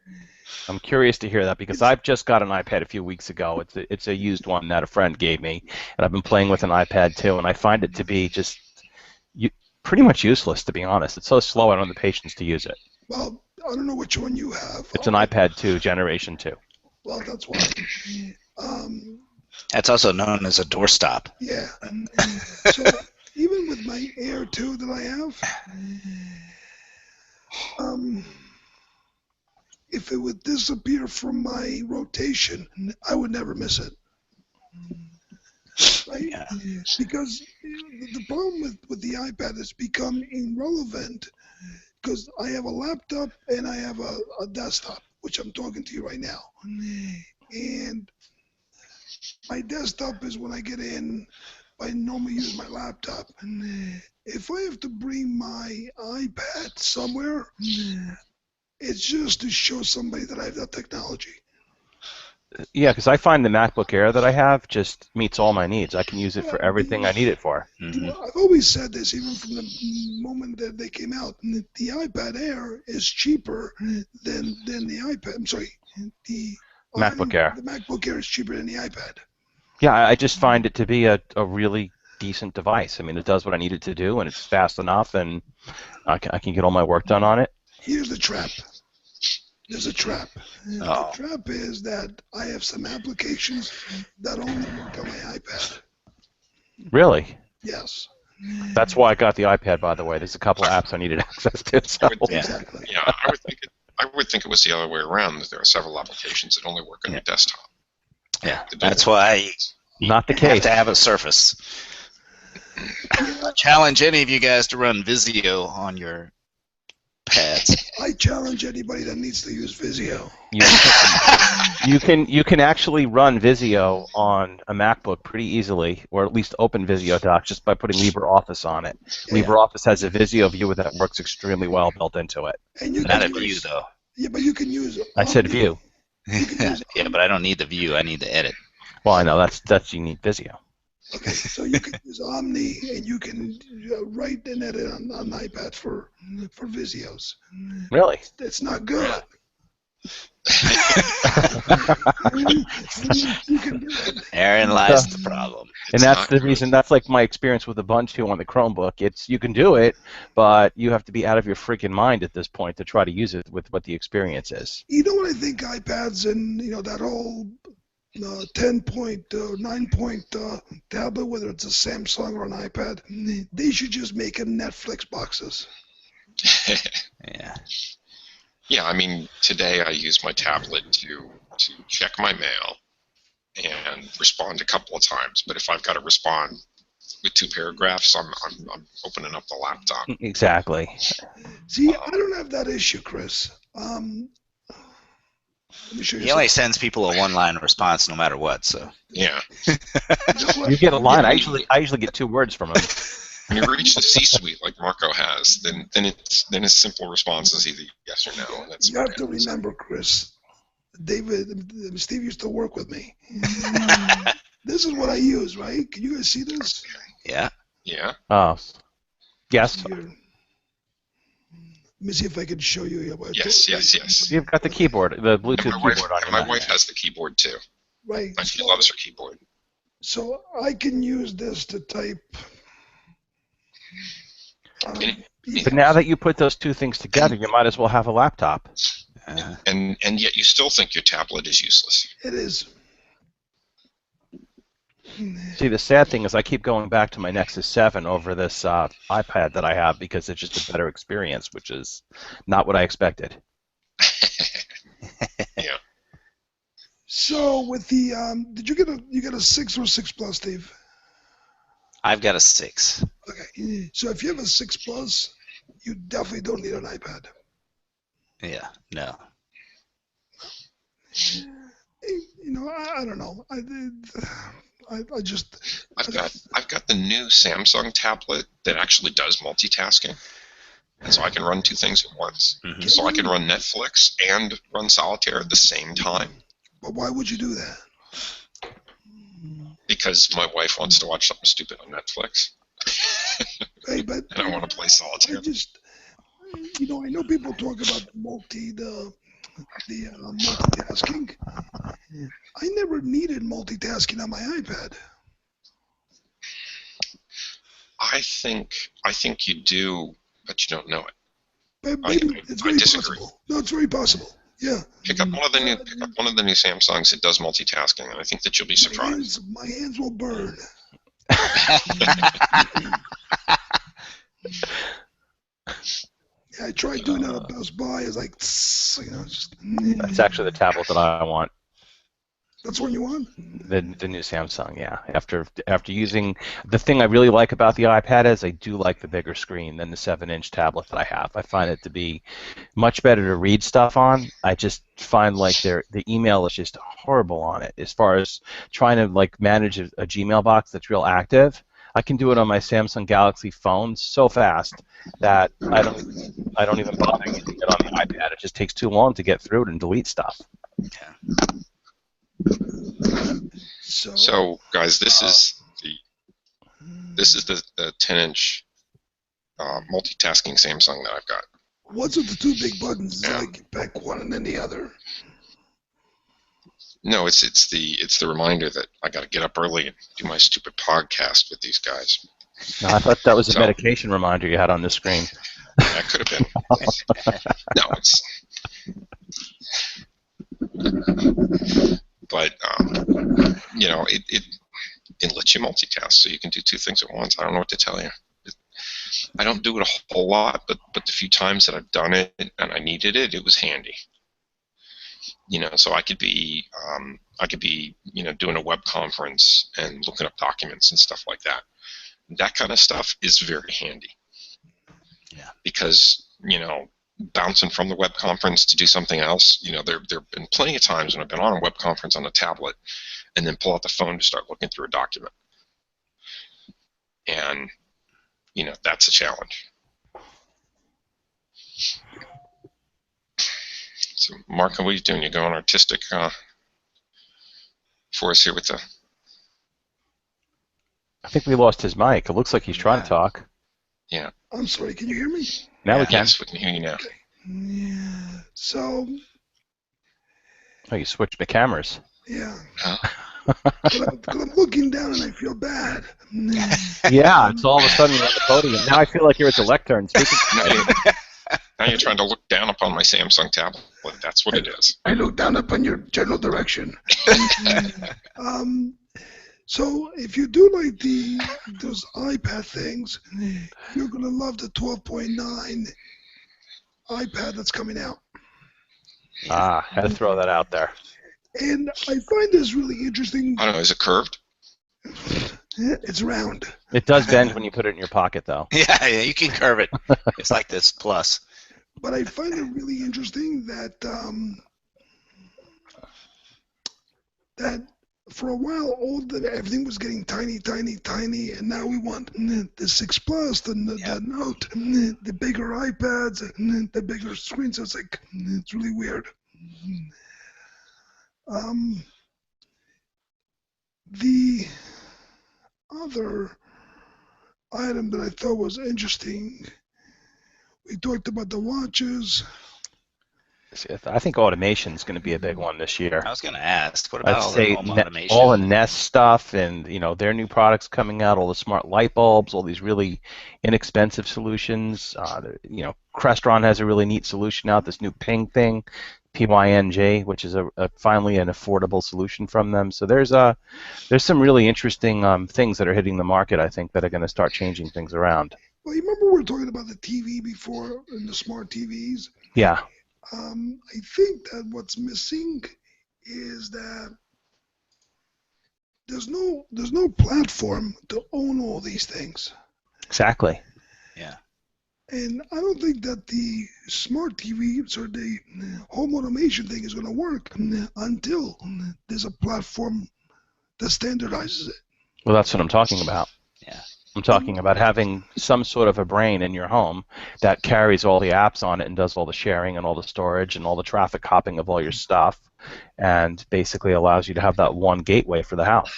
Speaker 2: I'm curious to hear that because I've just got an iPad a few weeks ago. It's a used one that a friend gave me, and I've been playing with an iPad too, and I find it to be just pretty much useless, to be honest. It's so slow I don't have the patience to use it.
Speaker 1: Well, I don't know which one you have.
Speaker 2: It's an iPad 2, Generation 2.
Speaker 1: Well, that's why.
Speaker 3: That's also known as a doorstop.
Speaker 1: Yeah. So even with my Air 2 that I have, if it would disappear from my rotation, I would never miss it. Right?
Speaker 3: Yeah.
Speaker 1: Because the problem with the iPad has become irrelevant because I have a laptop and I have a desktop, which I'm talking to you right now. And my desktop is when I get in, I normally use my laptop. If I have to bring my iPad somewhere, it's just to show somebody that I have that technology.
Speaker 2: Yeah, because I find the MacBook Air that I have just meets all my needs. I can use it for everything I need it for.
Speaker 3: Mm-hmm.
Speaker 1: I've always said this, even from the moment that they came out. The iPad Air is cheaper than the iPad. I'm sorry, the
Speaker 2: MacBook Air.
Speaker 1: The MacBook Air is cheaper than the iPad.
Speaker 2: Yeah, I just find it to be a really decent device. I mean, it does what I need it to do, and it's fast enough, and I can get all my work done on it.
Speaker 1: Here's the trap. There's a trap. The
Speaker 3: Oh,
Speaker 1: trap is that I have some applications that only work on my iPad.
Speaker 2: Really?
Speaker 1: Yes.
Speaker 2: That's why I got the iPad, by the way. There's a couple of apps I needed access to. So.
Speaker 4: would-
Speaker 3: Yeah.
Speaker 1: Exactly.
Speaker 4: Yeah, I would think it was the other way around. That there are several applications that only work on your desktop.
Speaker 3: yeah.
Speaker 4: That don't
Speaker 3: That's
Speaker 4: work.
Speaker 3: why
Speaker 2: Not the
Speaker 3: you have
Speaker 2: case.
Speaker 3: to have a Surface. I challenge any of you guys to run Visio on your pads.
Speaker 1: I challenge anybody that needs to use Visio.
Speaker 2: You can actually run Visio on a MacBook pretty easily, or at least open Visio docs just by putting LibreOffice on it.
Speaker 1: Yeah.
Speaker 2: LibreOffice has a Visio viewer that works extremely well built into it.
Speaker 1: And you
Speaker 3: Not
Speaker 1: can
Speaker 3: a view,
Speaker 1: use,
Speaker 3: though.
Speaker 1: yeah, but you can use.
Speaker 2: I said
Speaker 1: Omni.
Speaker 2: view.
Speaker 3: Yeah, but I don't need the view. I need the edit.
Speaker 2: Well, I know that's you need Visio.
Speaker 1: Okay, so you can use Omni, and you can write and edit on iPad for Visios.
Speaker 2: Really?
Speaker 1: It's not good. You can do it.
Speaker 3: Therein lies the problem.
Speaker 2: And
Speaker 4: It's
Speaker 2: that's
Speaker 4: not
Speaker 2: the
Speaker 4: good.
Speaker 2: reason. That's like my experience with Ubuntu on the Chromebook. It's you can do it, but you have to be out of your freaking mind at this point to try to use it with what the experience is.
Speaker 1: You know what I think iPads and that whole 10-point, 9-point tablet, whether it's a Samsung or an iPad, they should just make them Netflix boxes.
Speaker 3: Yeah.
Speaker 4: Yeah, I mean, today I use my tablet to check my mail and respond a couple of times. But if I've got to respond with 2 paragraphs, I'm opening up the laptop.
Speaker 2: Exactly.
Speaker 1: See, I don't have that issue, Chris. Let me show you
Speaker 3: He only sends people a one-line response no matter what. So
Speaker 4: Yeah.
Speaker 2: You get a line. I usually get 2 words from him.
Speaker 4: When you reach the C-suite like Marco has, then his simple response is either yes or no. And that's
Speaker 1: You have to remember, Chris. Steve used to work with me. This is what I use, right? Can you guys see this?
Speaker 3: yeah.
Speaker 4: Yeah.
Speaker 2: Oh, yes.
Speaker 1: Here. Let me see if I can show you.
Speaker 4: Yes.
Speaker 2: You've got the keyboard, the Bluetooth
Speaker 4: My wife,
Speaker 2: keyboard on your
Speaker 4: my
Speaker 2: Mac.
Speaker 4: wife has the keyboard too.
Speaker 1: Right.
Speaker 4: And she loves her keyboard.
Speaker 1: So I can use this to type.
Speaker 2: But now that you put those 2 things together, you might as well have a laptop.
Speaker 4: And yet you still think your tablet is useless.
Speaker 1: It is.
Speaker 2: See, the sad thing is I keep going back to my Nexus 7 over this iPad that I have because it's just a better experience, which is not what I expected.
Speaker 4: Yeah.
Speaker 1: So with the did you get a 6 or 6 Plus, Steve?
Speaker 3: I've got a 6.
Speaker 1: Okay. So if you have a 6 Plus, you definitely don't need an iPad.
Speaker 3: Yeah. No.
Speaker 1: I don't know. I just.
Speaker 4: I've got the new Samsung tablet that actually does multitasking. And so I can run 2 things at once.
Speaker 3: Mm-hmm.
Speaker 4: So I can run Netflix and run Solitaire at the same time.
Speaker 1: But why would you do that?
Speaker 4: Because my wife wants to watch something stupid on Netflix.
Speaker 1: Hey, but
Speaker 4: And I want to play
Speaker 1: I
Speaker 4: Solitaire.
Speaker 1: just, I know people talk about multitasking. I never needed multitasking on my iPad.
Speaker 4: I think you do, but you don't know it.
Speaker 1: But maybe it's very
Speaker 4: disagree.
Speaker 1: possible. No, it's very possible. Yeah.
Speaker 4: Pick up one of the new Samsungs that does multitasking, and I think that you'll be surprised.
Speaker 1: My hands will burn. Yeah, I tried doing that at Best Buy. It's like, just.
Speaker 2: That's actually the tablet that I want.
Speaker 1: That's what you want?
Speaker 2: The new Samsung, yeah. After using the thing I really like about the iPad is I do like the bigger screen than the 7-inch tablet that I have. I find it to be much better to read stuff on. I just find like the email is just horrible on it. As far as trying to like manage a Gmail box that's real active, I can do it on my Samsung Galaxy phone so fast that I don't even bother using it on the iPad. It just takes too long to get through it and delete stuff.
Speaker 3: Yeah.
Speaker 4: So guys, this is the 10-inch multitasking Samsung that I've got.
Speaker 1: What's with the 2 big buttons? It's like you pick one and then the other.
Speaker 4: No, it's the reminder that I got to get up early and do my stupid podcast with these guys.
Speaker 2: No, I thought that was a
Speaker 4: So-
Speaker 2: medication reminder you had on the screen.
Speaker 4: That could have been. No, it's. But it lets you multitask, so you can do two things at once. I don't know what to tell you. I don't do it a whole lot, but the few times that I've done it and I needed it, it was handy. So I could be doing a web conference and looking up documents and stuff like that. That kind of stuff is very handy.
Speaker 3: Yeah.
Speaker 4: Because bouncing from the web conference to do something else, there've been plenty of times when I've been on a web conference on a tablet and then pull out the phone to start looking through a document. And that's a challenge. So, Mark, what are you doing? You going artistic for us here with the...
Speaker 2: I think we lost his mic. It looks like he's trying to talk.
Speaker 4: Yeah.
Speaker 1: I'm sorry, can you hear me?
Speaker 2: Now we can.
Speaker 4: Yes, we can hear you now.
Speaker 1: Okay. Yeah. So,
Speaker 2: Oh, you switched the cameras.
Speaker 1: yeah.
Speaker 4: Huh?
Speaker 1: Because I'm looking down and I feel bad.
Speaker 2: Yeah, it's all of a sudden you're on the podium. Now I feel like you're at the lectern speaking.
Speaker 4: Now you're trying to look down upon my Samsung tablet. That's what it is.
Speaker 1: I look down upon your general direction. So if you do like those iPad things, you're gonna love the 12.9 iPad that's coming out.
Speaker 2: Ah, had to throw that out there.
Speaker 1: And I find this really interesting.
Speaker 4: I don't know, is it curved?
Speaker 1: It's round.
Speaker 2: It does bend when you put it in your pocket, though.
Speaker 3: Yeah, you can curve it. It's like this plus.
Speaker 1: But I find it really interesting that that for a while everything was getting tiny, and now we want the 6 Plus, the Note, the bigger iPads, the bigger screens. So it's like it's really weird. The other item that I thought was interesting, we talked about the watches.
Speaker 2: I think automation is going to be a big one this year.
Speaker 3: I was going to ask, what about
Speaker 2: I'd
Speaker 3: all
Speaker 2: say
Speaker 3: the home automation?
Speaker 2: all the Nest stuff and their new products coming out, all the smart light bulbs, all these really inexpensive solutions. Crestron has a really neat solution out, this new Ping thing, PYNJ, which is finally an affordable solution from them. So there's some really interesting things that are hitting the market, I think, that are going to start changing things around.
Speaker 1: Well, you remember we were talking about the TV before and the smart TVs?
Speaker 2: Yeah.
Speaker 1: I think that what's missing is that there's no platform to own all these things.
Speaker 2: Exactly.
Speaker 3: Yeah.
Speaker 1: And I don't think that the smart TVs or the home automation thing is going to work until there's a platform that standardizes it.
Speaker 2: Well, that's what I'm talking about.
Speaker 3: Yeah.
Speaker 2: I'm talking about having some sort of a brain in your home that carries all the apps on it and does all the sharing and all the storage and all the traffic hopping of all your stuff, and basically allows you to have that one gateway for the house.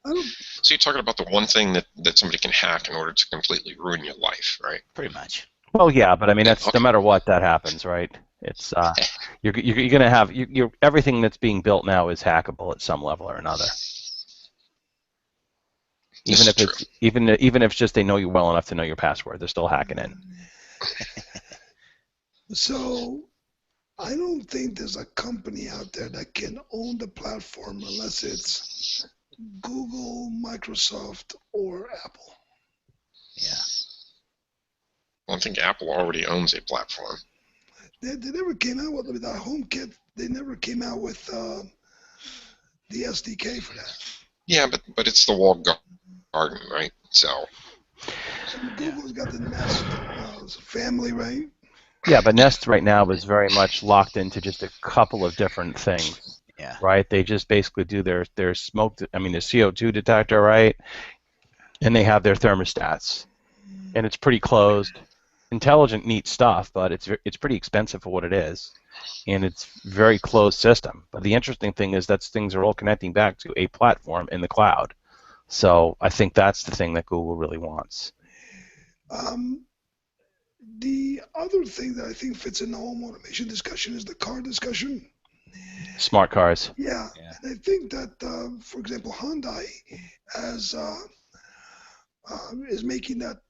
Speaker 4: So you're talking about the one thing that somebody can hack in order to completely ruin your life, right?
Speaker 3: Pretty much.
Speaker 2: Well, yeah, but I mean that's no matter what that happens, right? It's you're going to have everything that's being built now is hackable at some level or another. Even if it's just they know you well enough to know your password, they're still hacking in.
Speaker 1: So I don't think there's a company out there that can own the platform unless it's Google, Microsoft, or Apple.
Speaker 3: Yeah.
Speaker 4: Well, I think Apple already owns a platform.
Speaker 1: They never came out with that HomeKit. They never came out with the SDK for that.
Speaker 4: Yeah, but it's the walled garden, right? So
Speaker 1: Google's got the Nest family, right?
Speaker 2: Yeah, but Nest right now is very much locked into just a couple of different things.
Speaker 3: Yeah.
Speaker 2: Right? They just basically do their smoke, their CO2 detector, right? And they have their thermostats. And it's pretty closed. Intelligent, neat stuff, but it's pretty expensive for what it is. And it's very closed system. But the interesting thing is that things are all connecting back to a platform in the cloud. So I think that's the thing that Google really wants.
Speaker 1: The other thing that I think fits in the home automation discussion is the car discussion.
Speaker 2: Smart cars.
Speaker 1: Yeah,
Speaker 3: Yeah.
Speaker 1: and I think that, for example, Hyundai is making that.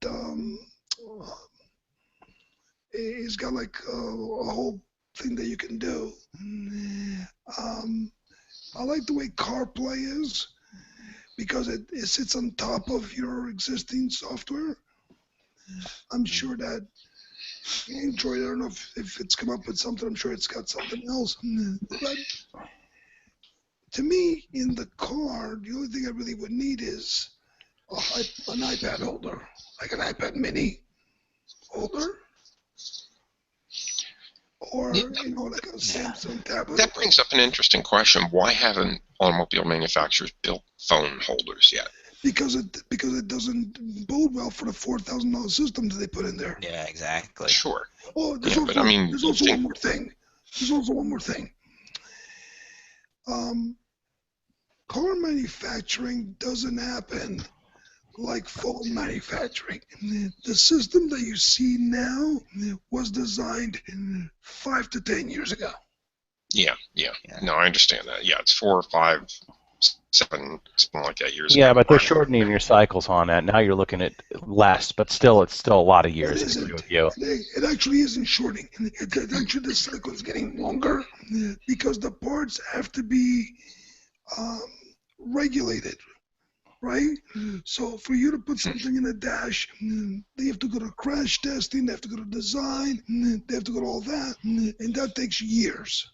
Speaker 1: It's got like a whole thing that you can do. I like the way CarPlay is because it sits on top of your existing software. I'm sure that Android, I don't know if it's come up with something. I'm sure it's got something else. But to me, in the car, the only thing I really would need is an iPad holder, like an iPad mini holder, or
Speaker 4: Yeah,
Speaker 1: like a Samsung tablet.
Speaker 4: that brings up an interesting question. Why haven't automobile manufacturers built phone holders yet?
Speaker 1: Because it doesn't bode well for the $4,000 system that they put in there.
Speaker 3: Yeah, exactly.
Speaker 4: Sure.
Speaker 1: Oh,
Speaker 4: Yeah, but I mean,
Speaker 1: there's
Speaker 4: you'd
Speaker 1: also
Speaker 4: think-
Speaker 1: one more thing. There's also one more thing. Car manufacturing doesn't happen like phone manufacturing. The system that you see now was designed 5 to 10 years ago.
Speaker 4: Yeah.
Speaker 3: Yeah.
Speaker 4: No, I understand that. Yeah, it's 4 or 5, 7, something like that years
Speaker 2: Yeah,
Speaker 4: ago.
Speaker 2: but they're shortening your cycles on that. Now you're looking at less, but still, it's still a lot of
Speaker 1: It
Speaker 2: years. I
Speaker 1: isn't.
Speaker 2: agree with you.
Speaker 1: It actually isn't shortening. Actually, the cycle is getting longer because the parts have to be regulated, right? So for you to put something in a dash, they have to go to crash testing, they have to go to design, they have to go to all that, and that takes years.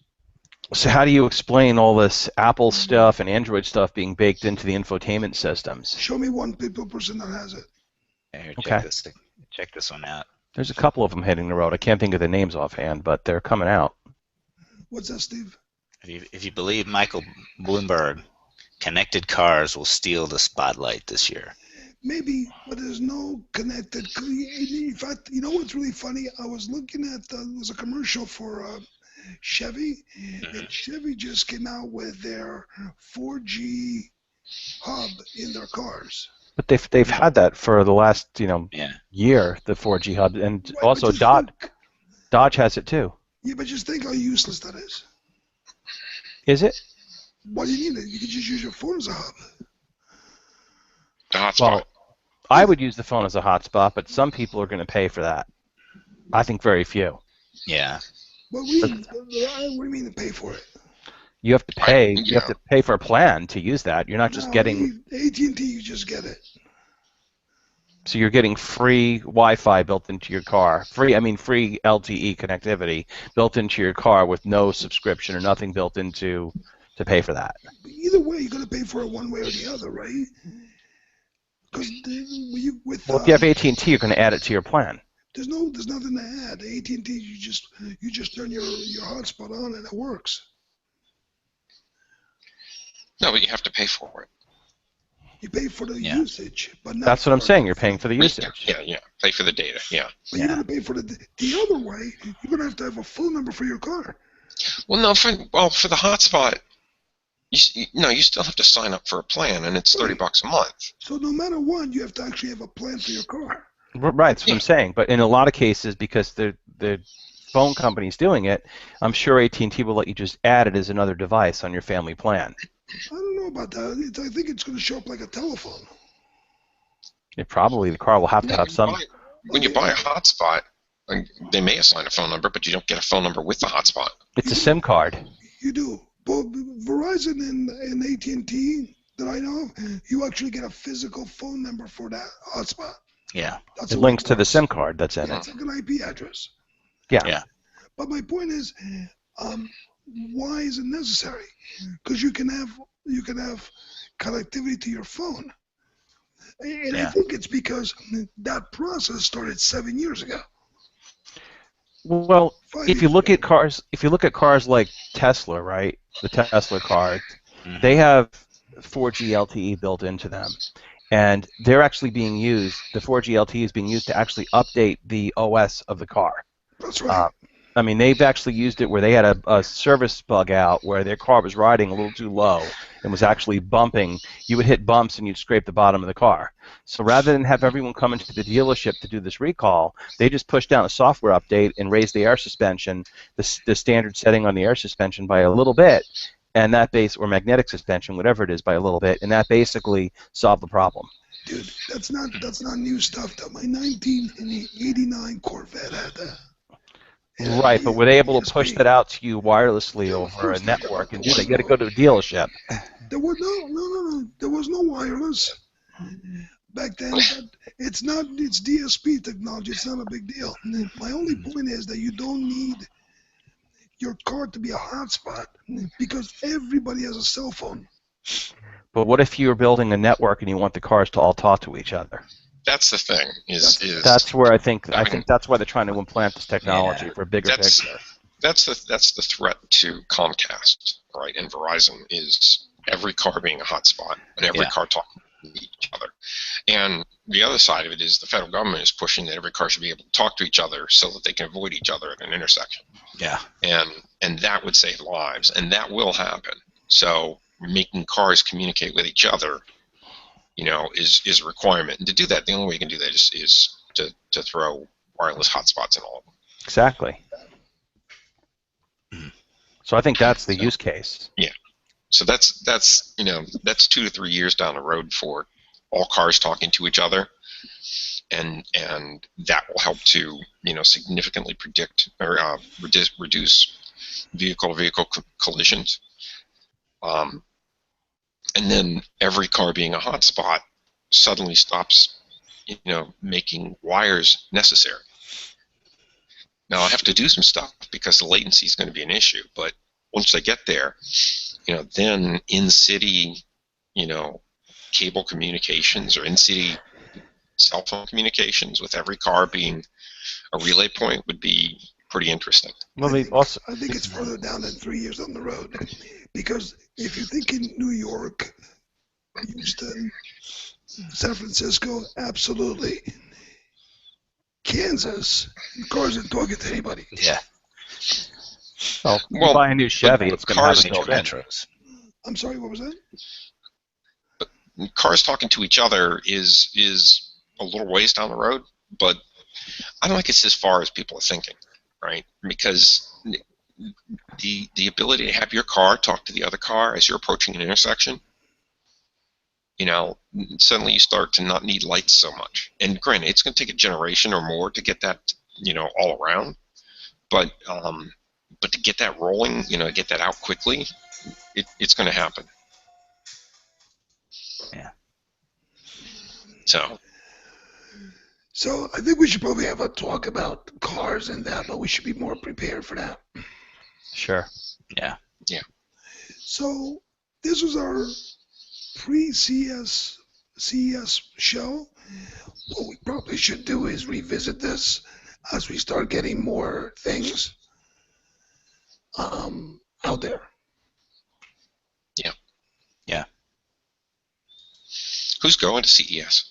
Speaker 2: So how do you explain all this Apple stuff and Android stuff being baked into the infotainment systems?
Speaker 1: Show me one person that has it.
Speaker 3: Here,
Speaker 2: Okay.
Speaker 3: check this one out.
Speaker 2: There's a couple of them hitting the road. I can't think of the names offhand, but they're coming out.
Speaker 1: What's that, Steve?
Speaker 3: If you believe Michael Bloomberg, connected cars will steal the spotlight this year.
Speaker 1: Maybe, but there's no connected. In fact, you know what's really funny? I was looking at there was a commercial for Chevy, and Chevy just came out with their 4G hub in their cars.
Speaker 2: But they've had that for the last
Speaker 3: Yeah.
Speaker 2: year, the 4G hub, and
Speaker 1: Right,
Speaker 2: also
Speaker 1: but just think-
Speaker 2: Dodge has it too.
Speaker 1: Yeah, but just think how useless that is.
Speaker 2: Is it?
Speaker 1: Why do you need it? You could just use your phone as a hub.
Speaker 4: The hotspot.
Speaker 2: Well, I would use the phone as a hotspot, but some people are going to pay for that. I think very few.
Speaker 3: Yeah.
Speaker 1: What do you mean to pay for it?
Speaker 2: You have to pay.
Speaker 4: Yeah.
Speaker 2: You have to pay for a plan to use that. You're not just
Speaker 1: No,
Speaker 2: getting.
Speaker 1: AT&T. You just get it.
Speaker 2: So you're getting free Wi-Fi built into your car. Free LTE connectivity built into your car with no subscription or nothing built into to pay for that.
Speaker 1: But either way, you're gonna pay for it one way or the other, right? Because
Speaker 2: Well, if you have AT&T, you're going to add it to your plan.
Speaker 1: there's nothing to add. AT&T, you just turn your hotspot on and it works.
Speaker 4: No, but you have to pay for it.
Speaker 1: You pay for the
Speaker 3: Yeah.
Speaker 1: usage, but not
Speaker 2: That's what I'm
Speaker 1: for-
Speaker 2: saying. You're paying for the usage.
Speaker 4: Yeah. Pay for the data. Yeah.
Speaker 1: But you're gonna pay for the other way. You're gonna have a phone number for your car.
Speaker 4: Well, no. For the hotspot, you still have to sign up for a plan, and it's $30 a month.
Speaker 1: So no matter what, you have to actually have a plan for your car.
Speaker 2: Right, that's what I'm saying. But in a lot of cases, because the phone company's doing it, I'm sure AT&T will let you just add it as another device on your family plan.
Speaker 1: I don't know about that. I think it's gonna show up like a telephone.
Speaker 2: Probably the car will have to
Speaker 4: Yeah,
Speaker 2: have some.
Speaker 4: When you buy a hotspot, they may assign a phone number, but you don't get a phone number with the hotspot.
Speaker 2: It's a SIM card.
Speaker 1: You do. But Verizon and AT&T that I know of, you actually get a physical phone number for that hotspot.
Speaker 3: Yeah.
Speaker 1: That's
Speaker 2: It
Speaker 1: how
Speaker 2: links to the
Speaker 1: works.
Speaker 2: SIM card that's in
Speaker 1: It's
Speaker 2: it.
Speaker 1: like an IP address.
Speaker 2: Yeah.
Speaker 3: Yeah.
Speaker 1: But my point is, why is it necessary? Because you can have connectivity to your phone, and I
Speaker 3: Yeah.
Speaker 1: think it's because that process started 7 years ago.
Speaker 2: Well,
Speaker 1: 5
Speaker 2: if you
Speaker 1: years
Speaker 2: look
Speaker 1: ago.
Speaker 2: at cars like Tesla, right? The Tesla cars,
Speaker 3: Mhm.
Speaker 2: they have 4G LTE built into them. And they're actually being used, the 4G LTE is being used to actually update the OS of the car.
Speaker 1: That's right.
Speaker 2: I mean, they've actually used it where they had a service bug out where their car was riding a little too low and was actually bumping. You would hit bumps and you'd scrape the bottom of the car. So rather than have everyone come into the dealership to do this recall, they just pushed down a software update and raised the air suspension, the standard setting on the air suspension by a little bit, and that or magnetic suspension, whatever it is, by a little bit, and that basically solved the problem.
Speaker 1: Dude, that's not new stuff though. My 1989 Corvette had that.
Speaker 2: Right, but were they able to push that out to you wirelessly over a network and do that? You got to go to a dealership.
Speaker 1: There was no. There was no wireless back then. But it's DSP technology. It's not a big deal. My only point is that you don't need your car to be a hotspot because everybody has a cell phone.
Speaker 2: But what if you're building a network and you want the cars to all talk to each other?
Speaker 4: That's the thing.
Speaker 2: That's where I think that's why they're trying to implant this technology for a bigger picture.
Speaker 4: That's the threat to Comcast, right? And Verizon is every car being a hotspot and every car talking to each other. And the other side of it is the federal government is pushing that every car should be able to talk to each other so that they can avoid each other at an intersection.
Speaker 3: Yeah.
Speaker 4: And that would save lives, and that will happen. So making cars communicate with each other, is a requirement. And to do that, the only way you can do that is to throw wireless hotspots in all of them.
Speaker 2: Exactly. So I think that's the use case.
Speaker 4: Yeah. So that's 2 to 3 years down the road for all cars talking to each other, and that will help to significantly predict or reduce vehicle-to-vehicle collisions. And then every car being a hotspot suddenly stops, making wires necessary. Now I have to do some stuff because the latency is going to be an issue. But once I get there, then in-city, cable communications or in-city cell phone communications with every car being a relay point would be pretty interesting.
Speaker 2: Well,
Speaker 1: I think it's further down than 3 years on the road, because if you think in New York, Houston, San Francisco, absolutely. Kansas, cars aren't talking to anybody.
Speaker 3: Yeah.
Speaker 2: Well, you buy a new Chevy, it's going to have
Speaker 3: Cars
Speaker 2: a
Speaker 3: in metros.
Speaker 1: I'm sorry, what was that?
Speaker 4: Cars talking to each other is a little ways down the road, but I don't think it's as far as people are thinking, right? Because the ability to have your car talk to the other car as you're approaching an intersection, suddenly you start to not need lights so much. And granted, it's going to take a generation or more to get that, all around, but to get that rolling, get that out quickly, it's going to happen.
Speaker 3: Yeah.
Speaker 1: So I think we should probably have a talk about cars and that, but we should be more prepared for that.
Speaker 2: Sure.
Speaker 3: Yeah.
Speaker 4: Yeah.
Speaker 1: So this was our pre-CES show. What we probably should do is revisit this as we start getting more things out there.
Speaker 4: Yeah.
Speaker 3: Yeah.
Speaker 4: Who's going to CES?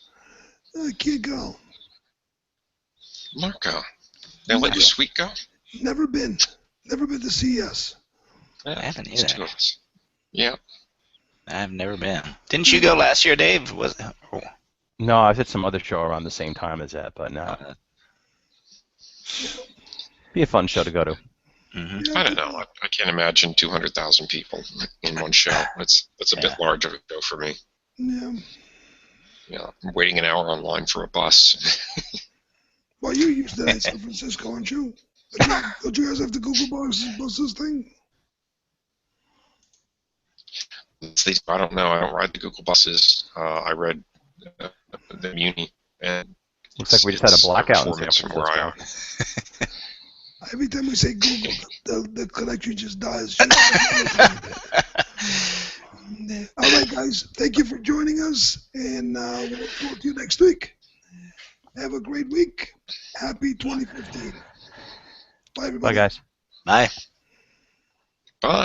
Speaker 1: I can't go.
Speaker 4: Marco. They let your suite go?
Speaker 1: Never been to CES.
Speaker 3: I haven't
Speaker 4: It's
Speaker 3: either.
Speaker 4: 2 of us. Yeah.
Speaker 3: I've never been. Didn't you go last year, Dave?
Speaker 2: No, I did some other show around the same time as that, but no. Be a fun show to go to.
Speaker 3: Mm-hmm.
Speaker 4: I don't know. I can't imagine 200,000 people in one show. That's a bit large of a show for me.
Speaker 1: Yeah.
Speaker 4: I'm waiting an hour online for a bus.
Speaker 1: Well, you used that in San Francisco, aren't you? Don't you guys have the Google buses thing?
Speaker 4: I don't know. I don't ride the Google buses. I read the Muni. And
Speaker 2: Looks like we just had a blackout in
Speaker 4: 4
Speaker 2: San
Speaker 4: minutes from where I
Speaker 2: Francisco.
Speaker 4: am.
Speaker 1: Every time we say Google, the connection just dies. All right, guys. Thank you for joining us, and we'll talk to you next week. Have a great week. Happy 2015. Bye, everybody.
Speaker 2: Bye, guys.
Speaker 3: Bye.
Speaker 4: Bye.